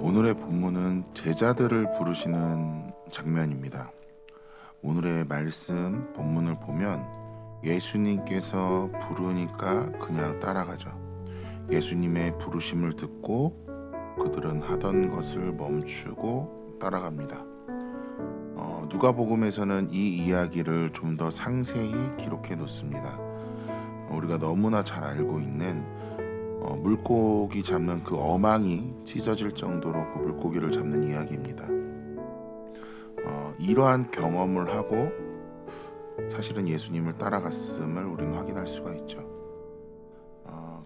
오늘의 본문은 제자들을 부르시는 장면입니다. 오늘의 말씀 본문을 보면 예수님께서 부르니까 그냥 따라가죠. 예수님의 부르심을 듣고 그들은 하던 것을 멈추고 따라갑니다. 누가복음에서는 이 이야기를 좀 더 상세히 기록해 놓습니다. 우리가 너무나 잘 알고 있는 물고기 잡는 그 어망이 찢어질 정도로 그 물고기를 잡는 이야기입니다. 이러한 경험을 하고 사실은 예수님을 따라갔음을 우리는 확인할 수가 있죠.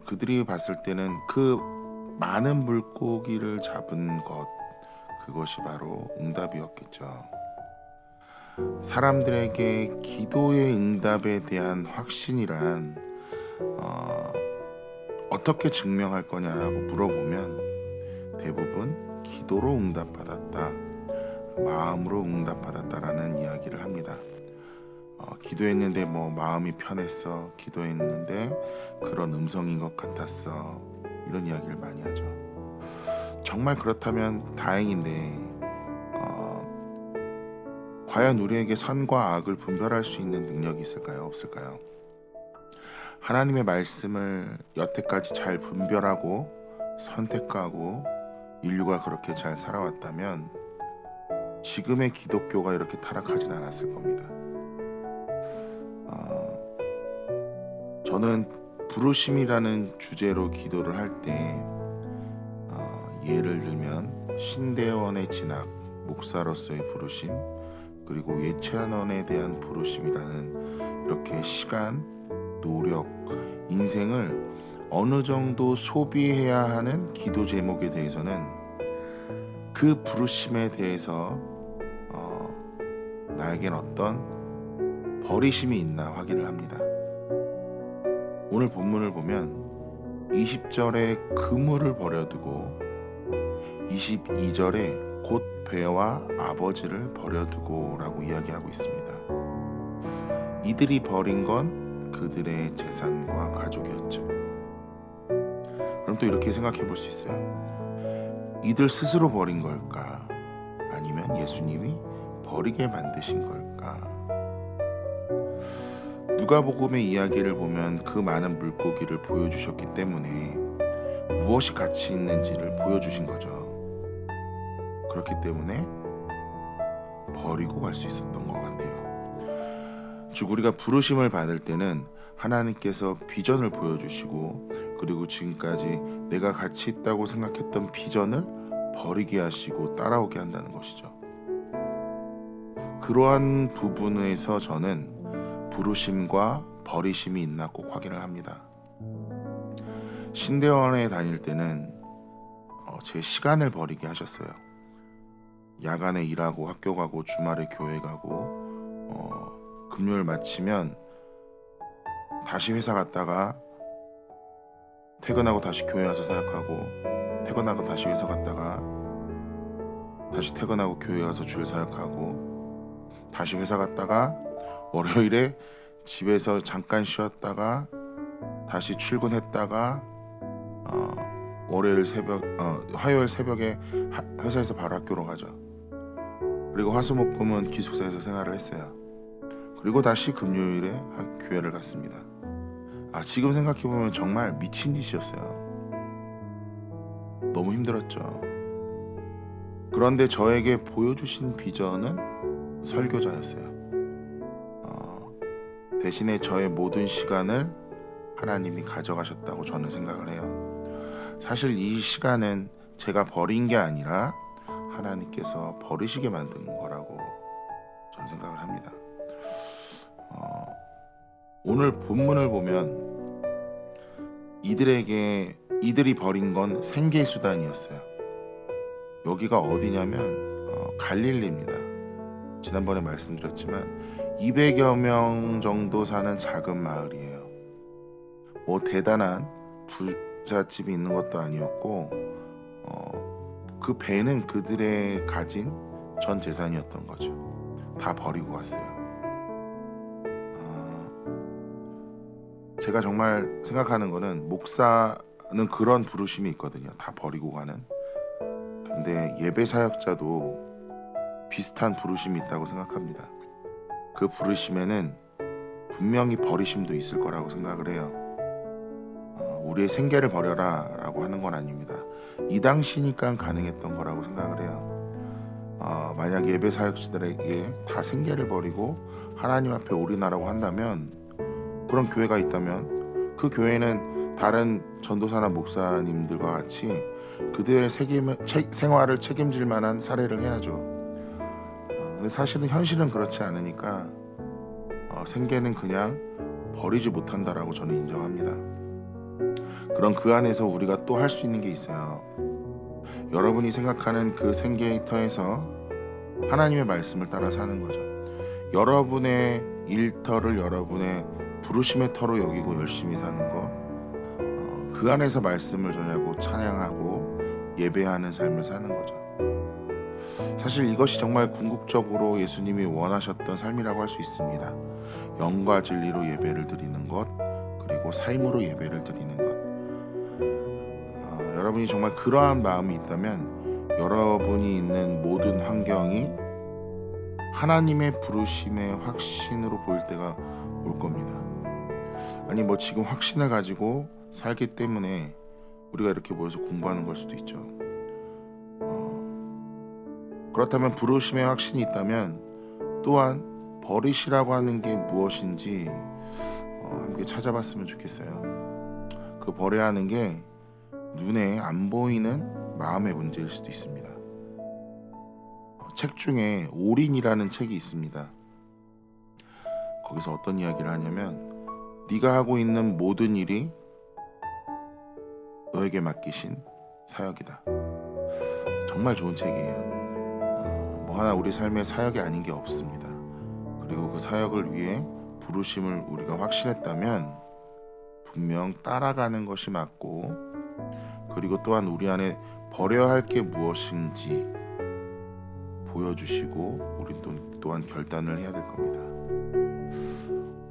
그들이 봤을 때는 그 많은 물고기를 잡은 것, 그것이 바로 응답이었겠죠. 사람들에게 기도의 응답에 대한 확신이란 어떻게 증명할 거냐라고 물어보면 대부분 기도로 응답받았다, 마음으로 응답받았다라는 이야기를 합니다. 기도했는데 마음이 편했어, 기도했는데 그런 음성인 것 같았어, 이런 이야기를 많이 하죠. 정말 그렇다면 다행인데 과연 우리에게 선과 악을 분별할 수 있는 능력이 있을까요? 없을까요? 하나님의 말씀을 여태까지 잘 분별하고 선택하고 인류가 그렇게 잘 살아왔다면 지금의 기독교가 이렇게 타락하진 않았을 겁니다. 저는 부르심이라는 주제로 기도를 할 때 예를 들면 신대원의 진학, 목사로서의 부르심, 그리고 예찬원에 대한 부르심이라는 이렇게 시간, 노력, 인생을 어느 정도 소비해야 하는 기도 제목에 대해서는 그 부르심에 대해서 나에겐 어떤 버리심이 있나 확인을 합니다. 오늘 본문을 보면 20절에 그물을 버려두고 22절에 곧 배와 아버지를 버려두고 라고 이야기하고 있습니다. 이들이 버린 건 그들의 재산과 가족이었죠. 그럼 또 이렇게 생각해 볼 수 있어요. 이들 스스로 버린 걸까? 아니면 예수님이 버리게 만드신 걸까? 누가복음의 이야기를 보면 그 많은 물고기를 보여주셨기 때문에 무엇이 가치 있는지를 보여주신 거죠. 그렇기 때문에 버리고 갈 수 있었던 것 같아요. 즉 우리가 부르심을 받을 때는 하나님께서 비전을 보여주시고 그리고 지금까지 내가 가치 있다고 생각했던 비전을 버리게 하시고 따라오게 한다는 것이죠. 그러한 부분에서 저는 부르심과 버리심이 있나 꼭 확인을 합니다. 신대원에 다닐 때는 제 시간을 버리게 하셨어요. 야간에 일하고 학교 가고 주말에 교회 가고 금요일 마치면 다시 회사 갔다가 퇴근하고 다시 교회 와서 사역하고 퇴근하고 다시 회사 갔다가 다시 퇴근하고 교회 가서 주일 사역하고 다시 회사 갔다가 월요일에 집에서 잠깐 쉬었다가 다시 출근했다가 화요일 새벽에 회사에서 바로 학교로 가죠. 그리고 화수목금은 기숙사에서 생활을 했어요. 그리고 다시 금요일에 교회를 갔습니다. 지금 생각해보면 정말 미친 짓이었어요. 너무 힘들었죠. 그런데 저에게 보여주신 비전은 설교자였어요. 대신에 저의 모든 시간을 하나님이 가져가셨다고 저는 생각을 해요. 사실 이 시간은 제가 버린 게 아니라 하나님께서 버리시게 만든 거라고 저는 생각을 합니다. 오늘 본문을 보면 이들이 버린 건 생계수단이었어요. 여기가 어디냐면 갈릴리입니다. 지난번에 말씀드렸지만 200여 명 정도 사는 작은 마을이에요. 대단한 부잣집이 있는 것도 아니었고 그 배는 그들의 가진 전 재산이었던 거죠. 다 버리고 갔어요. 제가 정말 생각하는 거는 목사는 그런 부르심이 있거든요. 다 버리고 가는. 근데 예배 사역자도 비슷한 부르심이 있다고 생각합니다. 그 부르심에는 분명히 버리심도 있을 거라고 생각을 해요. 우리의 생계를 버려라 라고 하는 건 아닙니다. 이 당시니까 가능했던 거라고 생각을 해요. 만약 예배 사역자들에게 다 생계를 버리고 하나님 앞에 올인하라고 한다면, 그런 교회가 있다면 그 교회는 다른 전도사나 목사님들과 같이 그들의 생활을 책임질 만한 사례를 해야죠. 근데 사실은 현실은 그렇지 않으니까 생계는 그냥 버리지 못한다라고 저는 인정합니다. 그럼 그 안에서 우리가 또 할 수 있는 게 있어요. 여러분이 생각하는 그 생계의 터에서 하나님의 말씀을 따라 사는 거죠. 여러분의 일터를 여러분의 부르심의 터로 여기고 열심히 사는 거, 그 안에서 말씀을 전하고 찬양하고 예배하는 삶을 사는 거죠. 사실 이것이 정말 궁극적으로 예수님이 원하셨던 삶이라고 할 수 있습니다. 영과 진리로 예배를 드리는 것, 그리고 삶으로 예배를 드리는 것. 여러분이 정말 그러한 마음이 있다면 여러분이 있는 모든 환경이 하나님의 부르심의 확신으로 보일 때가 올 겁니다. 아니 뭐 지금 확신을 가지고 살기 때문에 우리가 이렇게 모여서 공부하는 걸 수도 있죠. 그렇다면 부르심의 확신이 있다면 또한 버리시라고 하는 게 무엇인지 함께 찾아봤으면 좋겠어요. 그 버려야 하는 게 눈에 안 보이는 마음의 문제일 수도 있습니다. 책 중에 올인이라는 책이 있습니다. 거기서 어떤 이야기를 하냐면, 네가 하고 있는 모든 일이 너에게 맡기신 사역이다. 정말 좋은 책이에요. 뭐 하나 우리 삶의 사역이 아닌 게 없습니다. 그리고 그 사역을 위해 부르심을 우리가 확신했다면 분명 따라가는 것이 맞고, 그리고 또한 우리 안에 버려야 할 게 무엇인지 보여주시고 우리 또한 결단을 해야 될 겁니다.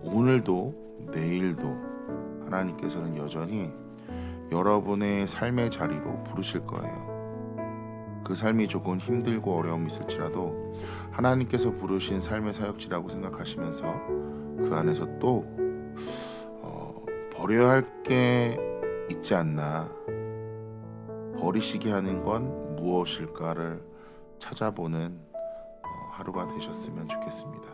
오늘도 내일도 하나님께서는 여전히 여러분의 삶의 자리로 부르실 거예요. 그 삶이 조금 힘들고 어려움이 있을지라도 하나님께서 부르신 삶의 사역지라고 생각하시면서 그 안에서 또 버려야 할 게 있지 않나, 버리시게 하는 건 무엇일까를 찾아보는 하루가 되셨으면 좋겠습니다.